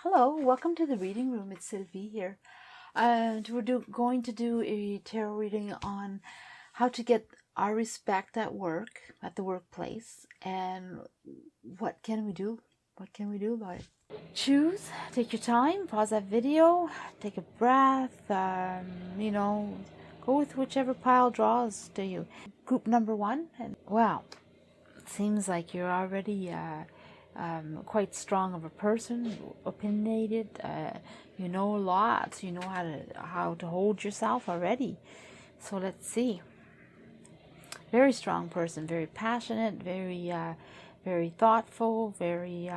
Hello, welcome to the reading room. It's Sylvie here. And we're going to do a tarot reading on how to get our respect at work, at the workplace, and what can we do? What can we do about it? Choose, take your time, pause that video, take a breath, go with whichever pile draws to you. Group number one, and wow, it seems like you're already quite strong of a person, opinionated. You know lots. You know how to hold yourself already. So let's see. Very strong person, very passionate, very thoughtful, very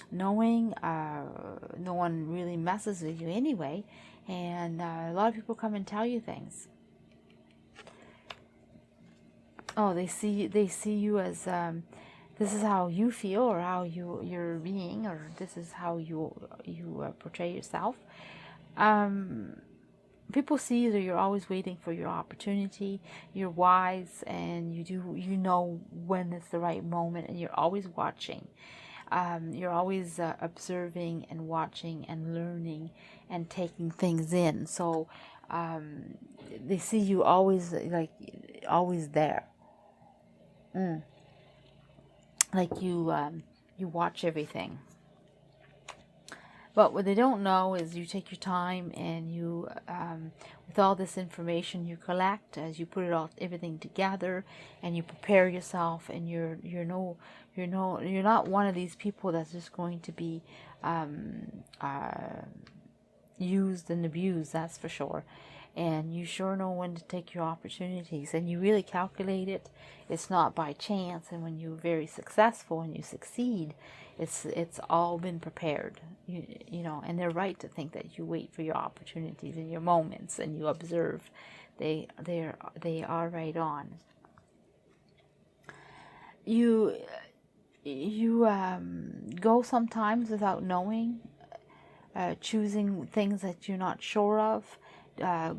knowing. No one really messes with you anyway, and a lot of people come and tell you things. Oh, they see you as this is how you feel, or how you're being, or this is how you portray yourself. People see that you're always waiting for your opportunity. You're wise, and you know when it's the right moment, and you're always watching. You're always observing and watching and learning and taking things in. So they see you always always there. Like you watch everything. But what they don't know is you take your time, and you, with all this information you collect, as you put everything together, and you prepare yourself, and you're not one of these people that's just going to be used and abused. That's for sure. And you sure know when to take your opportunities, and you really calculate it. It's not by chance. And when you're very successful and you succeed, it's all been prepared. You know, and they're right to think that you wait for your opportunities and your moments, and you observe. They are right on. You go sometimes without knowing, choosing things that you're not sure of.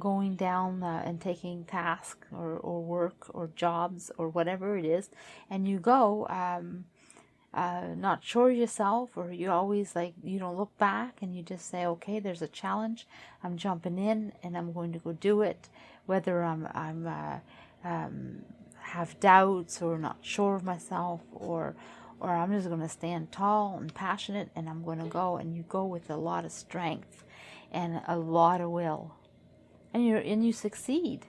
Going down and taking tasks or work or jobs or whatever it is, and you go not sure yourself, or you always you don't look back, and you just say, okay, there's a challenge, I'm jumping in and I'm going to go do it, whether I'm have doubts or not sure of myself, or I'm just going to stand tall and passionate, and I'm going to go. And you go with a lot of strength and a lot of will. And you succeed.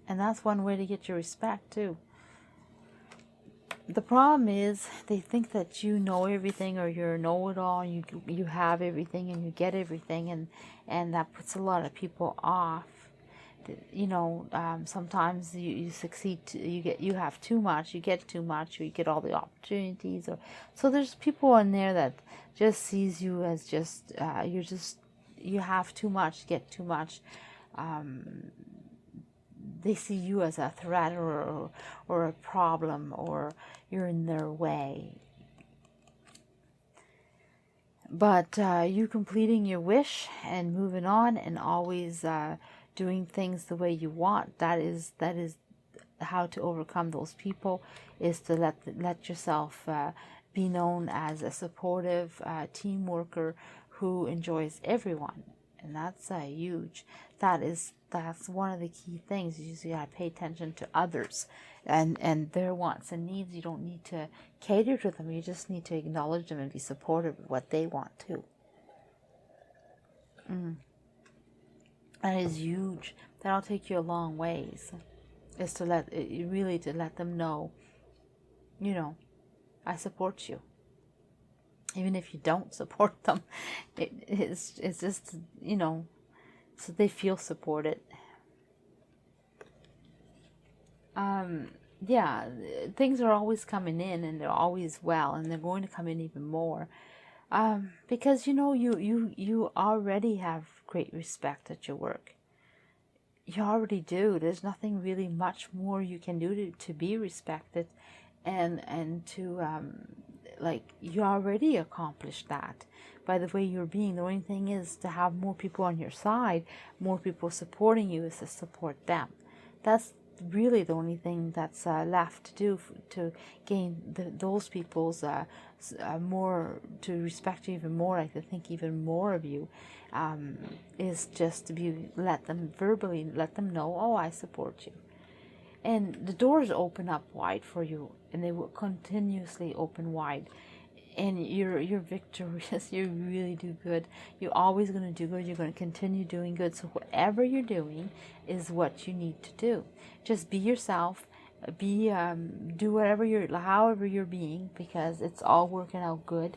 And that's one way to get your respect too. The problem is they think that you know everything, or you're a know-it-all, and you have everything and you get everything, and that puts a lot of people off. You know, sometimes you succeed, you have too much, you get too much, you get all the opportunities, so there's people in there that just sees you as just you have too much, get too much. They see you as a threat or a problem, or you're in their way. But you completing your wish and moving on, and always doing things the way you want. That is how to overcome those people, is to let yourself be known as a supportive team worker who enjoys everyone. And that's huge. That's one of the key things. You gotta pay attention to others and their wants and needs. You don't need to cater to them. You just need to acknowledge them and be supportive of what they want too. That is huge. That'll take you a long ways. Is to let them know, you know, I support you. Even if you don't support them, it's just, you know, so they feel supported. Yeah, things are always coming in, and they're always well, and they're going to come in even more. Because you know you already have great respect at your work. You already do. There's nothing really much more you can do to be respected, and to you already accomplished that by the way you're being. The only thing is to have more people on your side, more people supporting you, is to support them. That's really the only thing that's left to do to gain those people's more, to respect you even more, like to think even more of you, is just to let them verbally let them know, oh, I support you. And the doors open up wide for you, and they will continuously open wide. And you're victorious. You really do good. You're always going to do good. You're going to continue doing good. So whatever you're doing is what you need to do. Just be yourself. Do however you're being, because it's all working out good.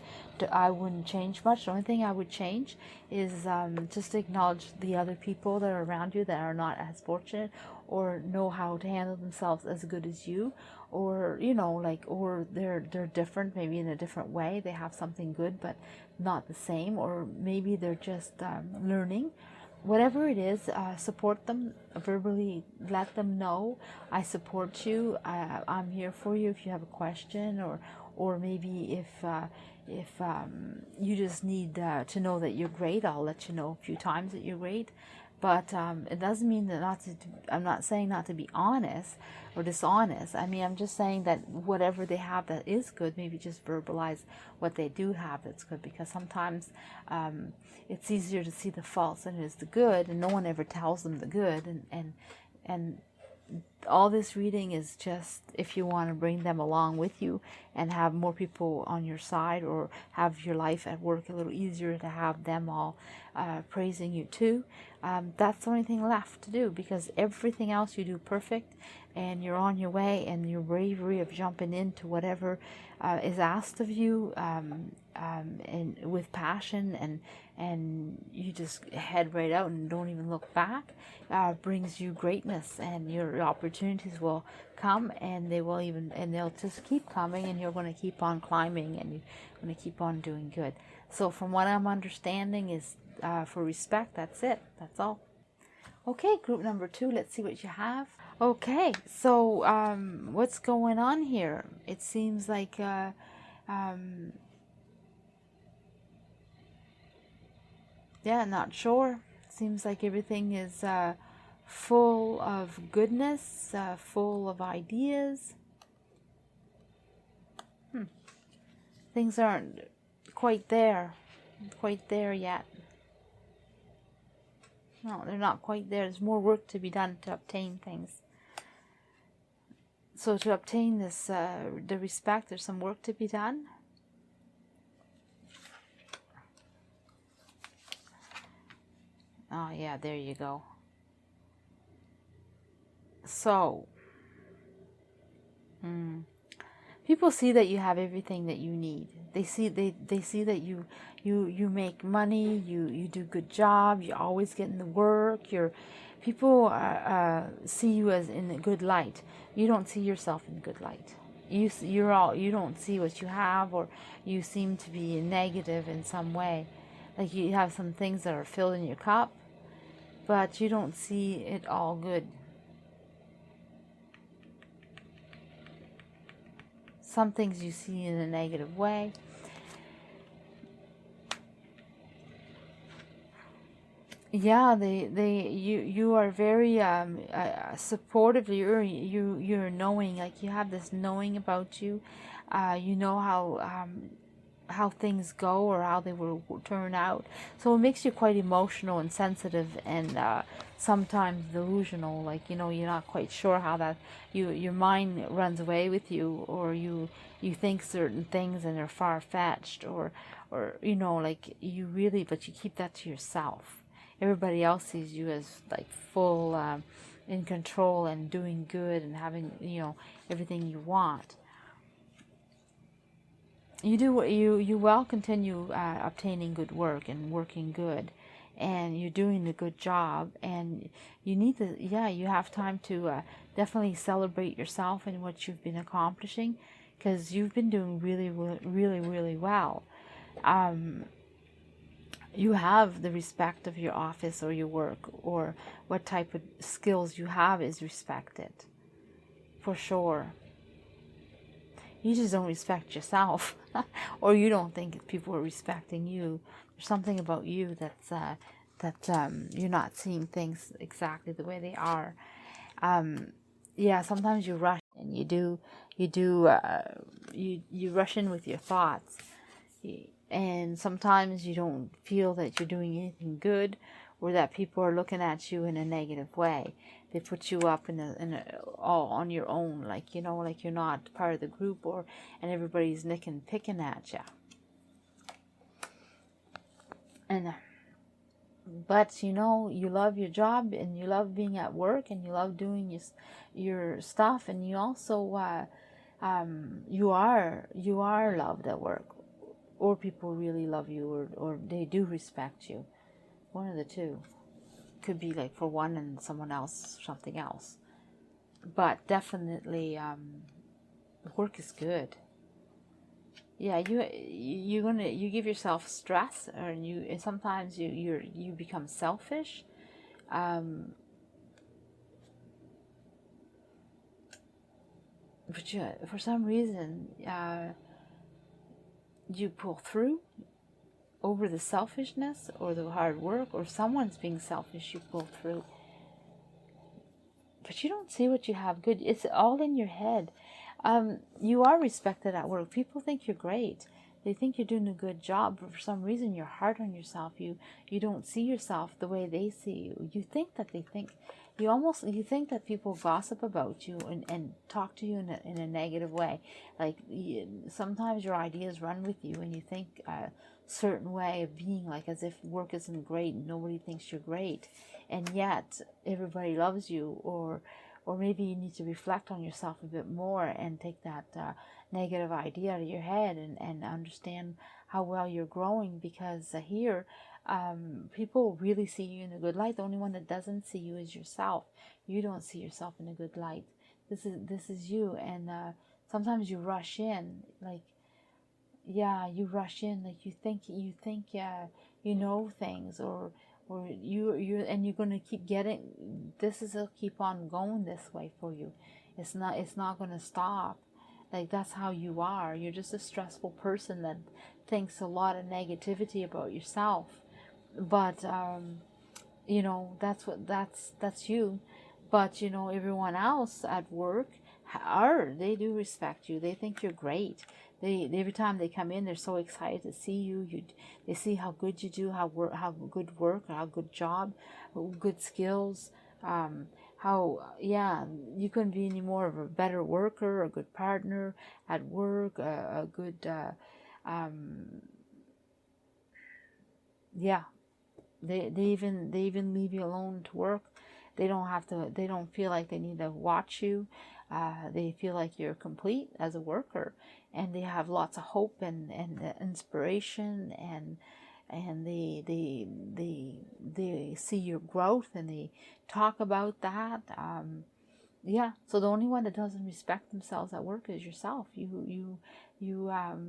I wouldn't change much. The only thing I would change is just acknowledge the other people that are around you that are not as fortunate, or know how to handle themselves as good as you, or or they're different, maybe in a different way. They have something good but not the same, or maybe they're just learning. Whatever it is, support them verbally. Let them know, I support you. I'm here for you if you have a question, or maybe if you just need to know that you're great. I'll let you know a few times that you're great. But it doesn't mean that I'm not saying not to be honest or dishonest. I mean, I'm just saying that whatever they have that is good, maybe just verbalize what they do have that's good, because sometimes it's easier to see the faults than it is the good, and no one ever tells them the good. And all this reading is just if you want to bring them along with you and have more people on your side, or have your life at work a little easier to have them all praising you too. That's the only thing left to do, because everything else you do perfect, and you're on your way, and your bravery of jumping into whatever is asked of you, and with passion, and you just head right out and don't even look back, brings you greatness, and your opportunities will come, and they'll just keep coming, and you're going to keep on climbing, and you're going to keep on doing good. So from what I'm understanding is for respect, that's it. That's all. Okay, group number 2, let's see what you have. Okay, so what's going on here? It seems like yeah, not sure. Seems like everything is full of goodness, full of ideas. Things aren't quite there yet. No, they're not quite there. There's more work to be done to obtain things. So to obtain this, the respect, there's some work to be done. Oh yeah, there you go. So, people see that you have everything that you need. They see that you make money, you do good job, you're always getting the work. People see you as in a good light. You don't see yourself in a good light. You don't see what you have, or you seem to be negative in some way. Like you have some things that are filled in your cup, but you don't see it all good. Some things you see in a negative way. Yeah, you are very supportive. You're knowing, like you have this knowing about you. You know how things go, or how they will turn out. So it makes you quite emotional and sensitive, and sometimes delusional. Like you're not quite sure how that your mind runs away with you, or you think certain things and they're far-fetched, or like you really, but you keep that to yourself. Everybody else sees you as like full in control and doing good and having everything you want. You do what you will continue obtaining good work and working good, and you're doing a good job, and you need to you have time to definitely celebrate yourself and what you've been accomplishing, because you've been doing really, really, really well. You have the respect of your office or your work, or what type of skills you have is respected, for sure. You just don't respect yourself, or you don't think people are respecting you. There's something about you that you're not seeing things exactly the way they are. yeah, sometimes you rush and you rush in with your thoughts, and sometimes you don't feel that you're doing anything good, or that people are looking at you in a negative way. They put you up in a all on your own, like, you know, like you're not part of the group, or and everybody's nicking picking at you. And but you know, you love your job, and you love being at work, and you love doing your stuff, and you also you are loved at work, or people really love you, or they do respect you. One of the two. Could be like for one and someone else something else. But definitely work is good. Yeah, you give yourself stress, or sometimes you become selfish. But for some reason, you pull through over the selfishness or the hard work, or someone's being selfish, you pull through. But you don't see what you have good. It's all in your head. You are respected at work. People think you're great. They think you're doing a good job, but for some reason you're hard on yourself. You don't see yourself the way they see you. You think that they think. You think that people gossip about you and talk to you in a negative way. Like, sometimes your ideas run with you, and you think a certain way of being, like as if work isn't great and nobody thinks you're great, and yet everybody loves you. Or maybe you need to reflect on yourself a bit more and take that negative idea out of your head, and understand how well you're growing, because here people really see you in a good light. The only one that doesn't see you is yourself. You don't see yourself in a good light. This is you. And sometimes you rush in, like, yeah, you rush in, like you think you know things, or you're going to keep getting, this is a keep on going this way for you. It's not going to stop. Like, that's how you are. You're just a stressful person that thinks a lot of negativity about yourself. But you know, that's you. But you know, everyone else at work they do respect you. They think you're great. They every time they come in, they're so excited to see you. They see how good you do, how good work, how good job, good skills. You couldn't be any more of a better worker, a good partner at work, a good yeah. They even leave you alone to work. They don't feel like they need to watch you. They feel like you're complete as a worker, and they have lots of hope and inspiration, and they see your growth, and they talk about that. So the only one that doesn't respect themselves at work is yourself. You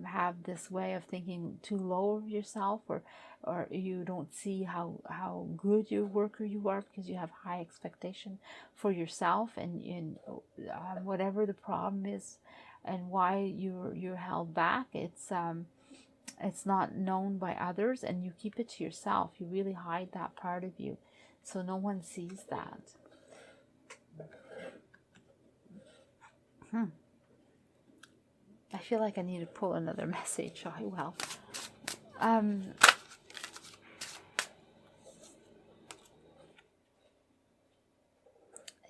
have this way of thinking too low of yourself, or you don't see how good your worker you are, because you have high expectation for yourself, and whatever the problem is and why you're held back, it's not known by others, and you keep it to yourself. You really hide that part of you, so no one sees that. I feel like I need to pull another message. I will.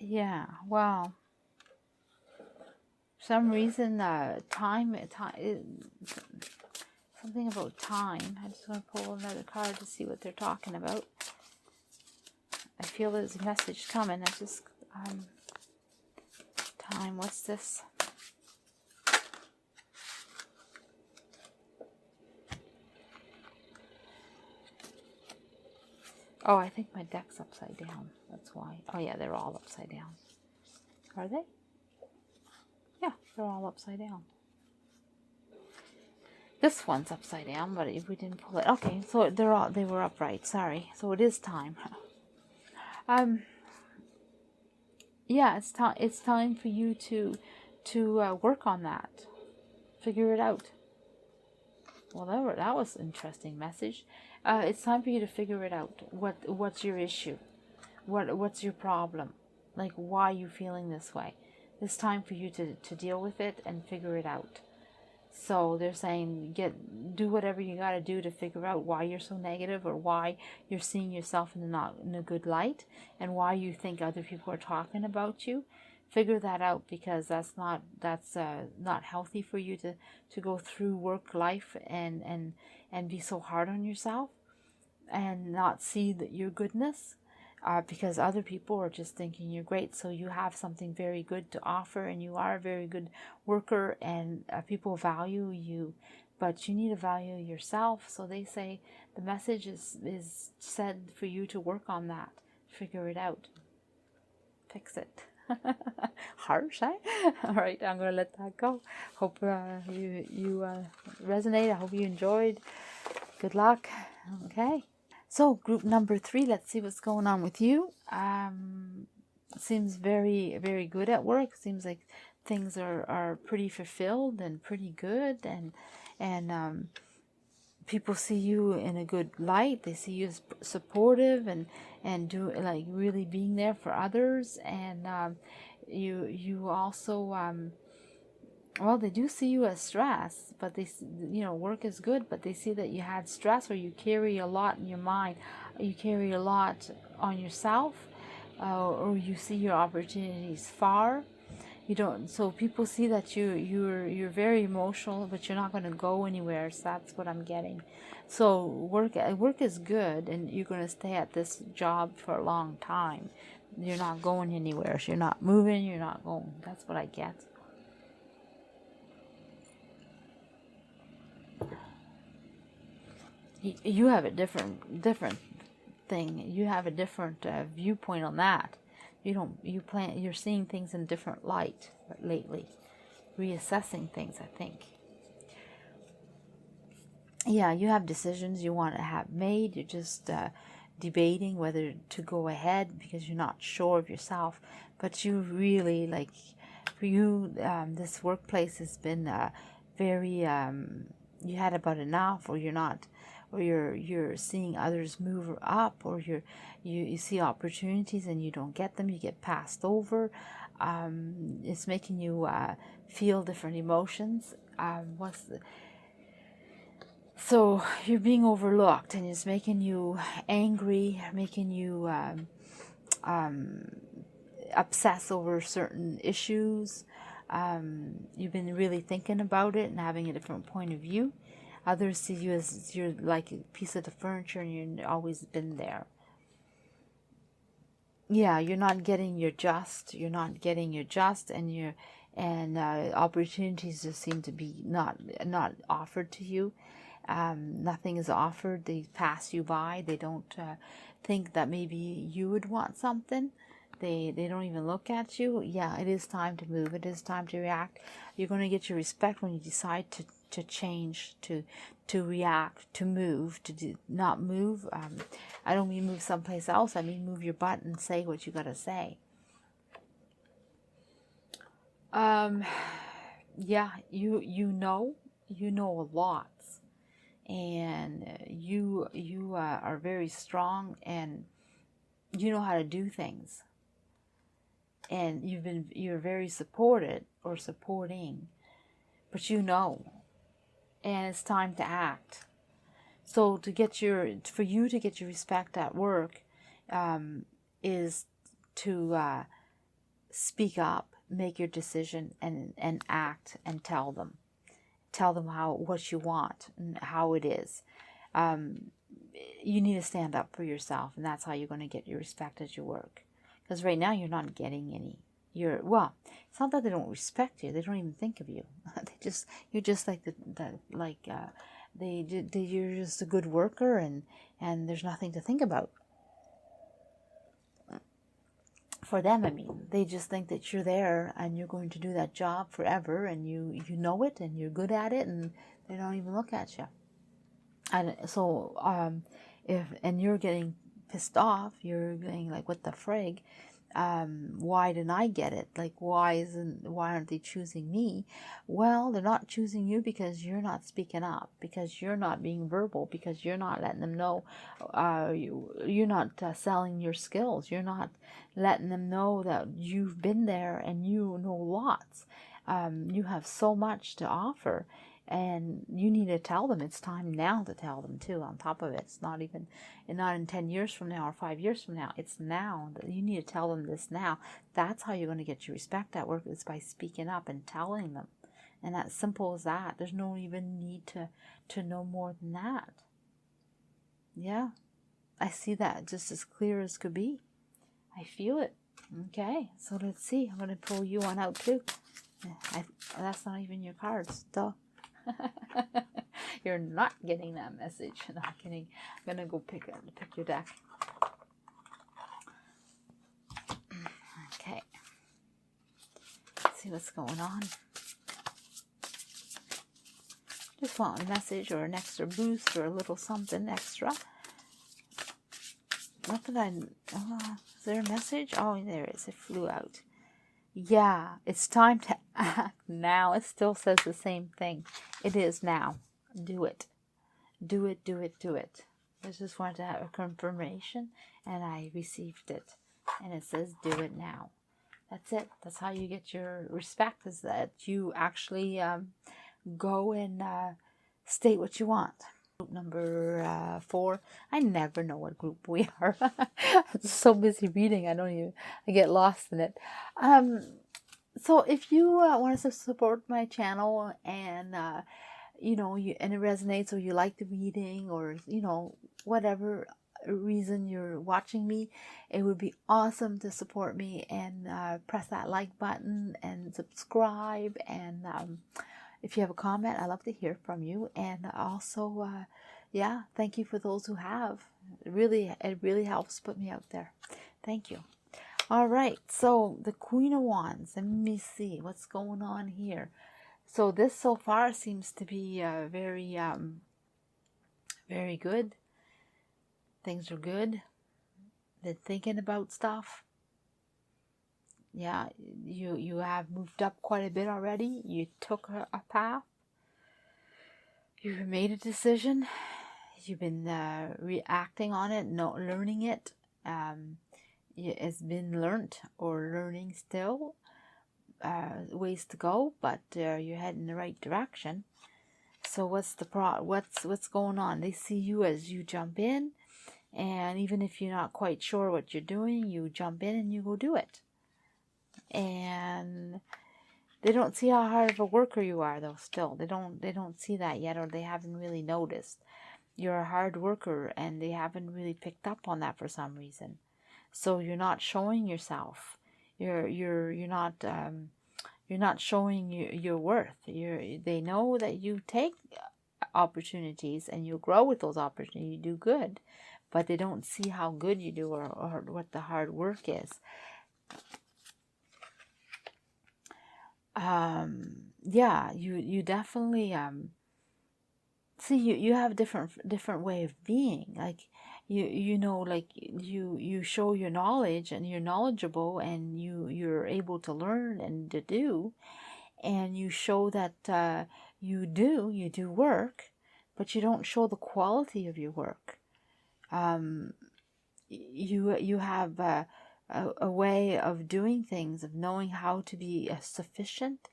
Yeah, well, for some reason, time, something about time. I just want to pull another card to see what they're talking about. I feel there's a message coming. I just, time, what's this? Oh, I think my deck's upside down. That's why. Oh, yeah, they're all upside down. Are they? Yeah, they're all upside down. This one's upside down, but if we didn't pull it. Okay, so they were upright. Sorry. So it is time. Yeah, it's time for you to work on that. Figure it out. Well, that was an interesting message. It's time for you to figure it out. What's your issue? What's your problem? Like, why are you feeling this way? It's time for you to deal with it and figure it out. So they're saying do whatever you got to do to figure out why you're so negative, or why you're seeing yourself in a good light, and why you think other people are talking about you. Figure that out, because that's not healthy for you to go through work life and be so hard on yourself and not see that your goodness. Because other people are just thinking you're great, so you have something very good to offer, and you are a very good worker, and people value you, but you need to value yourself. So they say the message is said for you to work on that, figure it out, fix it. Harsh, eh? All right, I'm gonna let that go. Hope you resonate. I hope you enjoyed. Good luck. Okay. So group number 3, let's see what's going on with you. Seems very, very good at work. Seems like things are pretty fulfilled and pretty good, and people see you in a good light. They see you as supportive and do like really being there for others, and you also well, they do see you as stress, but they, work is good, but they see that you had stress, or you carry a lot in your mind, you carry a lot on yourself, or you see your opportunities far. You don't. So people see that you're very emotional, but you're not going to go anywhere. So that's what I'm getting. So work is good, and you're going to stay at this job for a long time. You're not going anywhere. So you're not moving. You're not going. That's what I get. You have a different thing. You have a different viewpoint on that. You're seeing things in a different light lately, reassessing things, I think. Yeah, you have decisions you want to have made. You're just debating whether to go ahead because you're not sure of yourself. But you really, like, for you, this workplace has been very, you had about enough, or you're not, or you're seeing others move up, or you see opportunities and you don't get them, you get passed over. It's making you feel different emotions. So you're being overlooked, and it's making you angry, making you obsess over certain issues. You've been really thinking about it and having a different point of view. Others see you as you're like a piece of the furniture, and you've always been there. Yeah, you're not getting your just. You're not getting your just, and opportunities just seem to be not offered to you. Nothing is offered. They pass you by. They don't think that maybe you would want something. They don't even look at you. Yeah, it is time to move. It is time to react. You're going to get your respect when you decide to change, to react, to move, not move. I don't mean move someplace else. I mean move your butt and say what you got to say. Yeah, you know a lot, and you are very strong, and you know how to do things, and you're very supported or supporting, but and it's time to act. So for you to get your respect at work, is to speak up, make your decision, and act, and tell them what you want and how it is. You need to stand up for yourself, and that's how you're going to get your respect at your work. Because right now you're not getting any. It's not that they don't respect you; they don't even think of you. You're just like you're just a good worker, and there's nothing to think about. For them, I mean, they just think that you're there and you're going to do that job forever, and you know it, and you're good at it, and they don't even look at you. And so, if you're getting pissed off, you're getting like, what the frig? Why didn't I get it? Like, why aren't they choosing me? Well, they're not choosing you because you're not speaking up, because you're not being verbal, because you're not letting them know, you're not selling your skills. You're not letting them know that you've been there and you know lots. You have so much to offer. And you need to tell them. It's time now to tell them too. On top of it, it's not in 10 years from now or 5 years from now. It's now. You need to tell them this now. That's how you're going to get your respect at work, is by speaking up and telling them. And that's simple as that. There's no even need to know more than that. Yeah, I see that just as clear as could be. I feel it. Okay, so let's see. I'm going to pull you one out too. That's not even your cards. Duh. You're not getting that message. Not kidding. I'm gonna go pick your deck. Okay. Let's see what's going on. Just want a message or an extra boost or a little something extra. Not that is there a message? Oh, there it is. It flew out. Yeah, it's time to act now. It still says the same thing. It is now. Do it. Do it, do it, do it. I just wanted to have a confirmation, and I received it. And it says, do it now. That's it. That's how you get your respect, is that you actually go and state what you want. Group number 4. I never know what group we are. I'm so busy reading, I get lost in it. So if you want to support my channel, and and it resonates, or you like the reading, or whatever reason you're watching me, it would be awesome to support me and press that like button and subscribe. And if you have a comment, I love to hear from you. And also, thank you for those who have. It really helps put me out there. Thank you. All right, so the Queen of Wands. Let me see what's going on here. So this so far seems to be very, very good. Things are good. They're thinking about stuff. Yeah, you have moved up quite a bit already. You took a path. You've made a decision. You've been reacting on it, not learning it. It's been learnt or learning still. Ways to go, but you're heading in the right direction. So what's going on? They see you as you jump in, and even if you're not quite sure what you're doing, you jump in and you go do it. And they don't see how hard of a worker you are, though. Still, they don't see that yet, or they haven't really noticed. You're a hard worker, and they haven't really picked up on that for some reason. So you're not showing yourself. You're not showing your worth. They know that you take opportunities and you grow with those opportunities. You do good, but they don't see how good you do, or what the hard work is. You definitely see you have different way of being. Like you show your knowledge, and you're knowledgeable, and you're able to learn and to do, and you show that you do work, but you don't show the quality of your work. You have a way of doing things, of knowing how to be sufficient,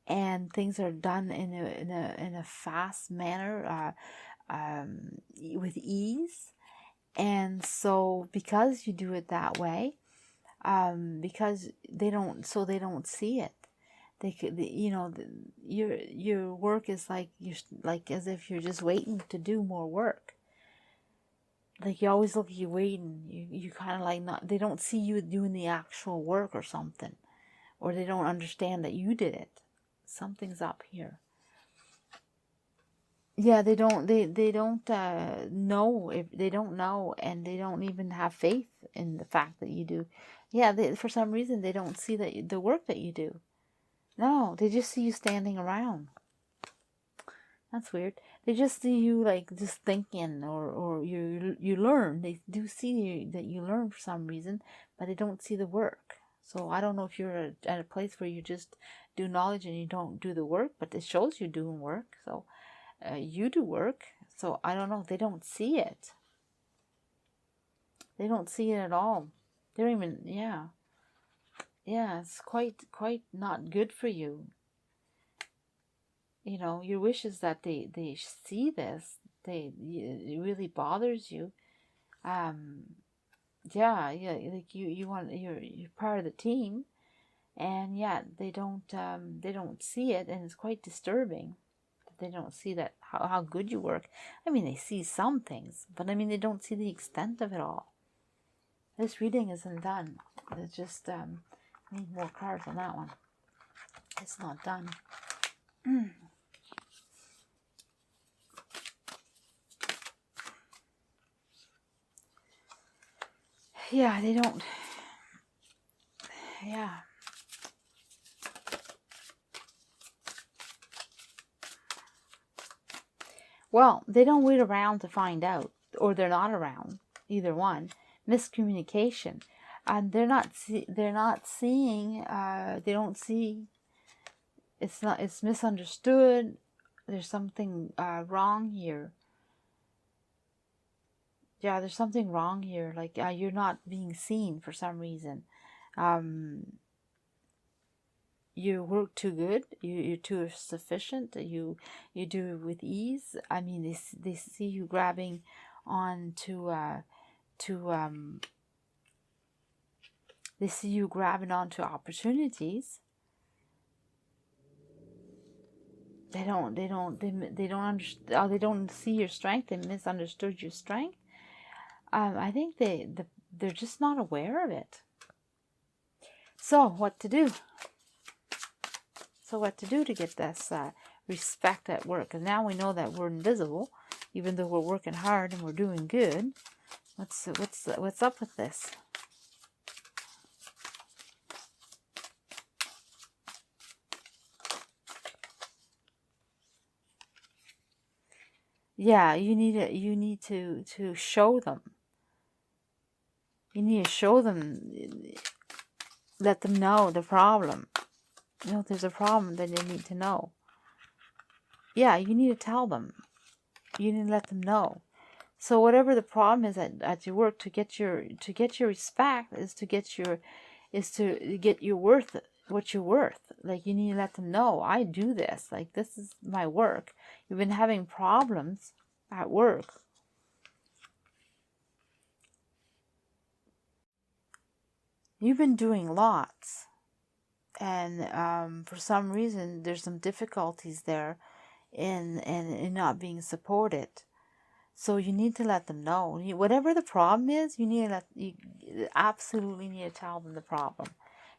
and things are done in a fast manner, with ease. And so because you do it that way, because they don't see it. Your work is like as if you're just waiting to do more work. Like you always look, you waiting. You kind of not. They don't see you doing the actual work or something, or they don't understand that you did it. Something's up here. Yeah, they don't know, if they don't know, and they don't even have faith in the fact that you do. Yeah, for some reason they don't see the work that you do. No, they just see you standing around. That's weird. They just see you just thinking, or you learn. They do see that you learn for some reason, but they don't see the work. So I don't know if you're at a place where you just do knowledge and you don't do the work, but it shows you doing work. So you do work. So I don't know. They don't see it. They don't see it at all. They don't even, yeah. Yeah, it's quite not good for you. You know, your wish is that they see this. It really bothers you. Yeah, like you want, you're part of the team, and yet they don't see it, and it's quite disturbing that they don't see that how good you work. I mean, they see some things, but I mean, they don't see the extent of it all. This reading isn't done. It's just I need more cards on that one. It's not done. Yeah, they don't. Yeah. Well, they don't wait around to find out, or they're not around. Either one. Miscommunication. They're not seeing. They don't see. It's misunderstood. There's something wrong here. Yeah, there's something wrong here. Like you're not being seen for some reason. You work too good. You're too sufficient. You do it with ease. I mean, they see you grabbing on they see you grabbing onto opportunities. They don't understand. They don't see your strength. They misunderstood your strength. I think they're just not aware of it. So what to do? So what to do to get this respect at work? And now we know that we're invisible, even though we're working hard and we're doing good. What's up with this? Yeah, you need to show them. You need to show them, let them know the problem. You know, if there's a problem, then they need to know. Yeah, you need to tell them. You need to let them know. So whatever the problem is at your work, to get your respect is to get your worth, what you're worth. Like, you need to let them know, I do this. Like, this is my work. You've been having problems at work. You've been doing lots. And for some reason, there's some difficulties there in not being supported. So you need to let them know. Whatever the problem is, you absolutely need to tell them the problem.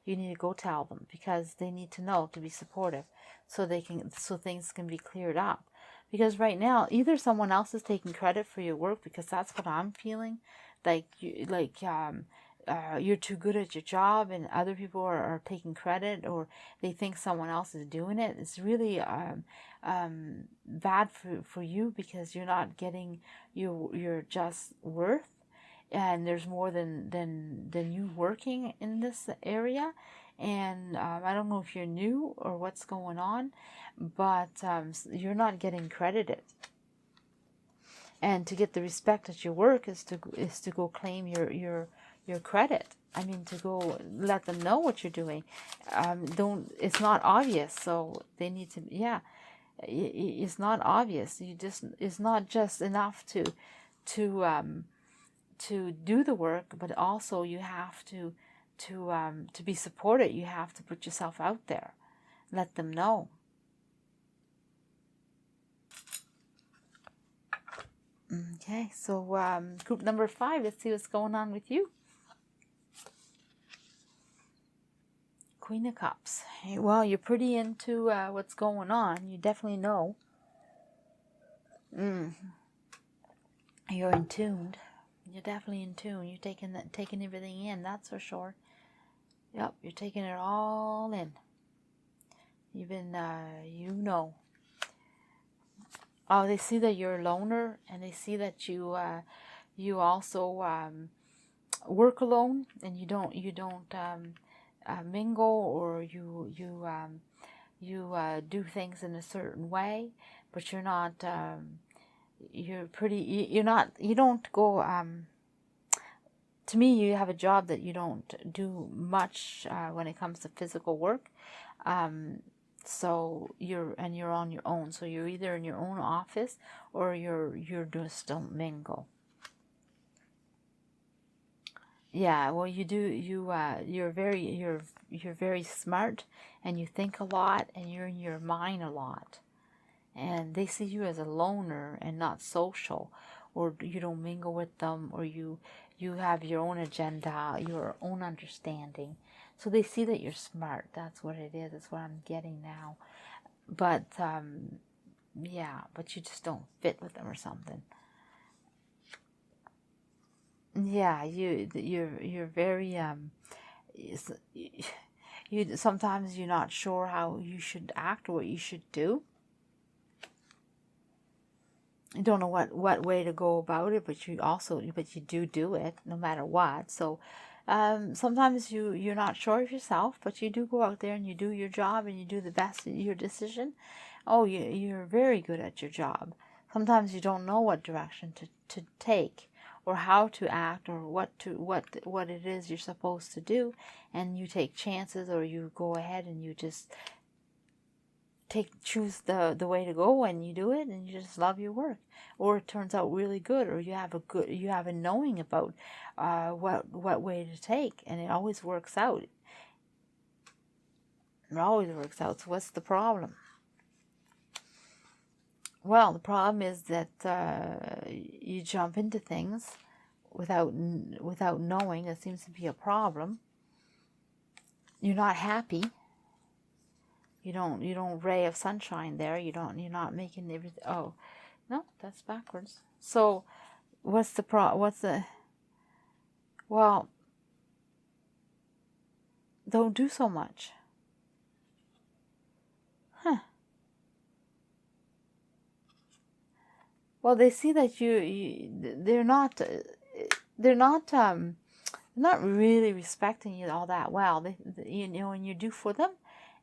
You need to go tell them, because they need to know, to be supportive, so things can be cleared up. Because right now, either someone else is taking credit for your work, because that's what I'm feeling, you're too good at your job and other people are taking credit, or they think someone else is doing it. It's really bad for you, because you're not getting your just worth, and there's more than you working in this area. And I don't know if you're new or what's going on, but you're not getting credited. And to get the respect at your work is to go claim your credit. I mean, to go let them know what you're doing. It's not obvious, so they need to. Yeah, it's not obvious. It's not just enough to do the work, but also you have to be supported. You have to put yourself out there, let them know. Okay, so group number 5. Let's see what's going on with you. Queen of Cups. Well, you're pretty into what's going on. You definitely know. You're in tune. You're definitely in tune. You're taking everything in. That's for sure. Yep, you're taking it all in. You've been, Oh, they see that you're a loner, and they see that you also work alone, and you don't mingle, or you do things in a certain way, but you're not you don't go to me, you have a job that you don't do much when it comes to physical work. So you're on your own. So you're either in your own office, or you're just don't mingle. Yeah, well, you're very smart, and you think a lot, and you're in your mind a lot. And they see you as a loner and not social, or you don't mingle with them, or you have your own agenda, your own understanding. So they see that you're smart. That's what it is. That's what I'm getting now. But yeah, but you just don't fit with them or something. Yeah, you're very you sometimes you're not sure how you should act or what you should do. You don't know what way to go about it, but you do it no matter what. So sometimes you're not sure of yourself, but you do go out there and you do your job and you do the best in your decision. Oh, you're very good at your job. Sometimes you don't know what direction to take, or how to act, or what it is you're supposed to do, and you take chances, or you go ahead and you just choose the way to go, and you do it, and you just love your work, or it turns out really good, or you have a knowing about what way to take, and it always works out. It always works out. So what's the problem? Well, the problem is that you jump into things without knowing. That seems to be a problem. You're not happy. You don't ray of sunshine there. You're not making everything. Oh, no, that's backwards. So, well, don't do so much. Huh. Well, they see that they're not really respecting you all that well. And you do for them,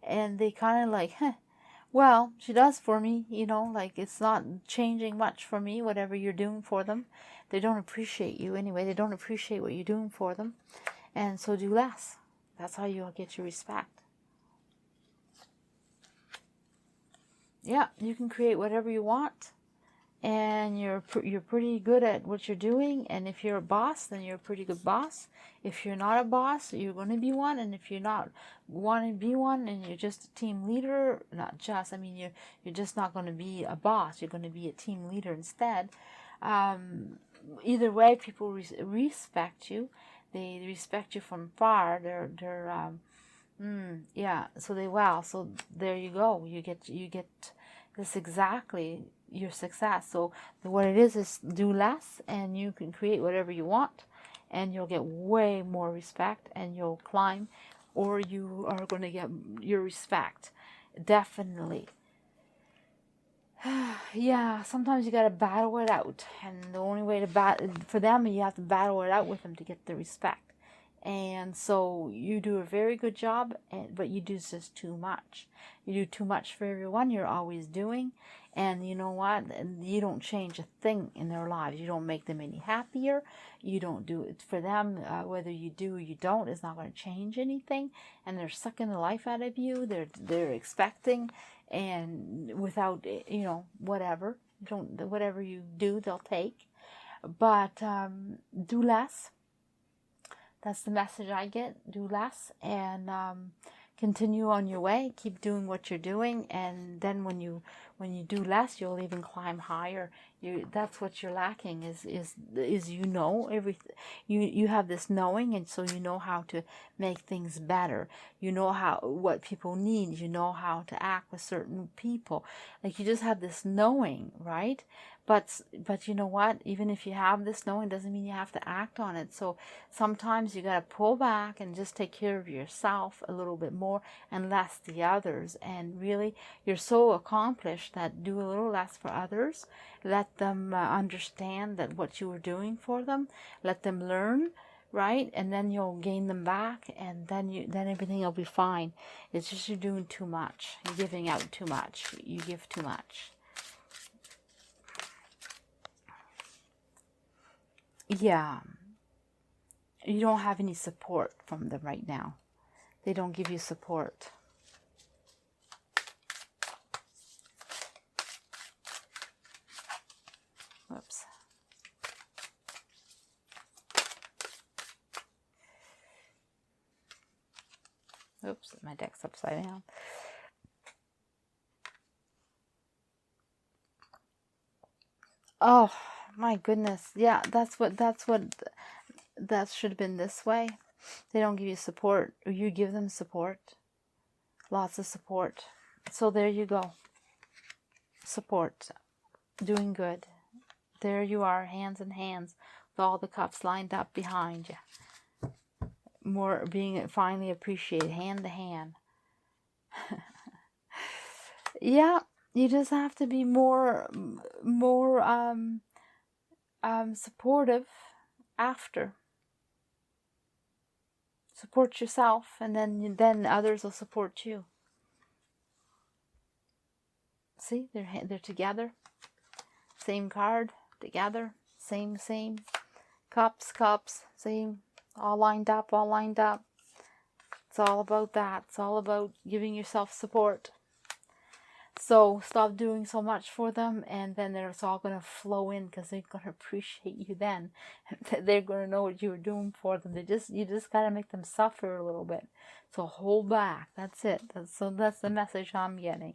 and they kind of like, huh, well, she does for me, like it's not changing much for me, whatever you're doing for them. They don't appreciate you anyway. They don't appreciate what you're doing for them, and so do less. That's how you'll get your respect. Yeah, you can create whatever you want, and you're pretty good at what you're doing. And if you're a boss, then you're a pretty good boss. If you're not a boss, you're going to be one. And if you're not wanting to be one, and you're just a team leader, you're just not going to be a boss. You're going to be a team leader instead. Either way, people respect you. They respect you from far. Yeah. So there you go. You get this exactly your success. So what it is do less, and you can create whatever you want, and you'll get way more respect, and you'll climb, or you are going to get your respect. Definitely. Yeah, sometimes you got to battle it out, and the only way to for them, you have to battle it out with them to get the respect. And so you do a very good job, but you do just too much. You do too much for everyone. You're always doing, and you know what? You don't change a thing in their lives. You don't make them any happier. You don't do it for them. Whether you do or you don't, it's not going to change anything. And they're sucking the life out of you. They're expecting, and without whatever you do, they'll take. But do less. That's the message I get. Do less, and continue on your way. Keep doing what you're doing, and then when you do less, you'll even climb higher. That's what you're lacking is everything. You have this knowing, and so you know how to make things better. You know what people need. You know how to act with certain people. Like, you just have this knowing, right? But you know what? Even if you have this knowing, doesn't mean you have to act on it. So sometimes you got to pull back and just take care of yourself a little bit more and less the others. And really, you're so accomplished that do a little less for others. Let them understand that what you were doing for them. Let them learn right? And then you'll gain them back, and then everything will be fine. It's just you're doing too much. You're giving out too much. You give too much. Yeah. You don't have any support from them right now. They don't give you support. Whoops. Oops, my deck's upside down. Oh, my goodness. Yeah, that should have been this way. They don't give you support. You give them support. Lots of support. So there you go. Support. Doing good. There you are, hands in hands, with all the cups lined up behind you. More being finally appreciated, hand to hand. Yeah, you just have to be more supportive after. Support yourself, and then others will support you. See, they're together. Same card, together. Same. Cups, same. All lined up. It's all about that. It's all about giving yourself support. So stop doing so much for them, and then it's all going to flow in, because they're going to appreciate you then. They're going to know what you were doing for them. You just got to make them suffer a little bit. So hold back. That's it. That's the message I'm getting.